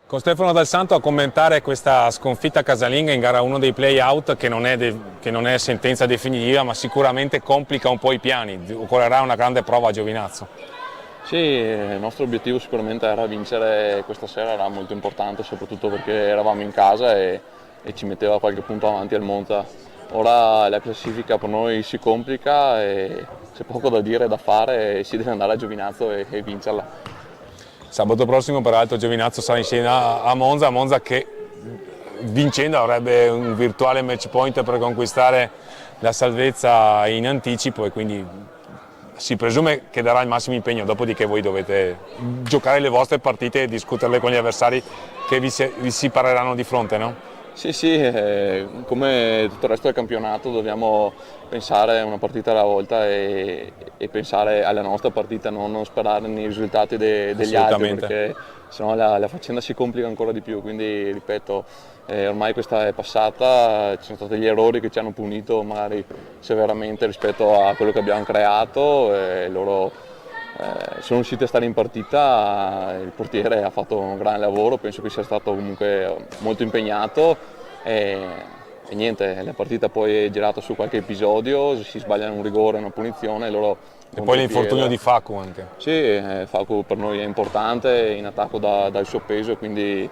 Con Stefano Dal Santo a commentare questa sconfitta casalinga in gara 1 dei play-out che non è sentenza definitiva, ma sicuramente complica un po' i piani. Occorrerà una grande prova a Giovinazzo. Sì, il nostro obiettivo sicuramente era vincere questa sera, era molto importante, soprattutto perché eravamo in casa e ci metteva qualche punto avanti al Monza. Ora la classifica per noi si complica e c'è poco da dire, da fare, e si deve andare a Giovinazzo e vincerla. Sabato prossimo peraltro Giovinazzo sarà in scena a Monza che vincendo avrebbe un virtuale match point per conquistare la salvezza in anticipo e quindi si presume che darà il massimo impegno, dopodiché voi dovete giocare le vostre partite e discuterle con gli avversari che vi si pareranno di fronte, no? Sì, come tutto il resto del campionato dobbiamo pensare una partita alla volta e pensare alla nostra partita, non sperare nei risultati degli altri, perché sennò la faccenda si complica ancora di più. Quindi ripeto, ormai questa è passata, ci sono stati gli errori che ci hanno punito magari severamente rispetto a quello che abbiamo creato e loro sono riusciti a stare in partita, il portiere ha fatto un gran lavoro, penso che sia stato comunque molto impegnato e niente, la partita poi è girata su qualche episodio, si sbagliano un rigore, una punizione e poi l'infortunio di Facu anche. Sì, Facu per noi è importante, in attacco dal suo peso, quindi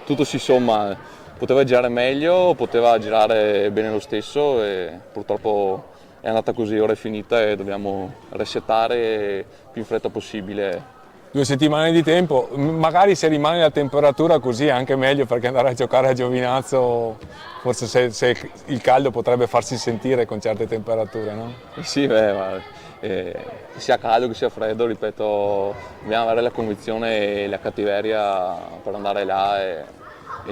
tutto si somma, poteva girare meglio, poteva girare bene lo stesso e purtroppo è andata così, ora è finita e dobbiamo resettare più in fretta possibile. 2 settimane di tempo, magari se rimane la temperatura così è anche meglio, perché andare a giocare a Giovinazzo forse se il caldo potrebbe farsi sentire con certe temperature, no? Sì, che sia caldo che sia freddo, ripeto, dobbiamo avere la convinzione e la cattiveria per andare là e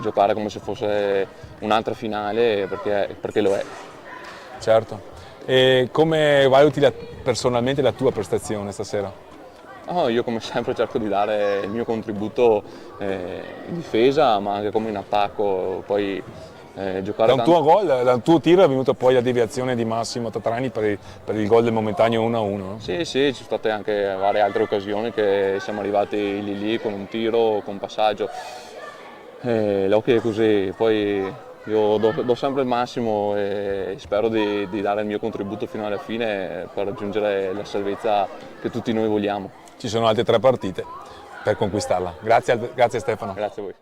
giocare come se fosse un'altra finale, perché lo è. Certo. E come valuti personalmente la tua prestazione stasera? Io come sempre cerco di dare il mio contributo in difesa, ma anche come in attacco. Poi giocare dal tuo tiro è venuta poi la deviazione di Massimo Tatarani per il gol del momentaneo 1-1. No? Sì, ci sono state anche varie altre occasioni che siamo arrivati lì con un tiro, con un passaggio. L'occhio è così, poi io do sempre il massimo e spero di dare il mio contributo fino alla fine per raggiungere la salvezza che tutti noi vogliamo. Ci sono altre 3 partite per conquistarla. Grazie Stefano. Grazie a voi.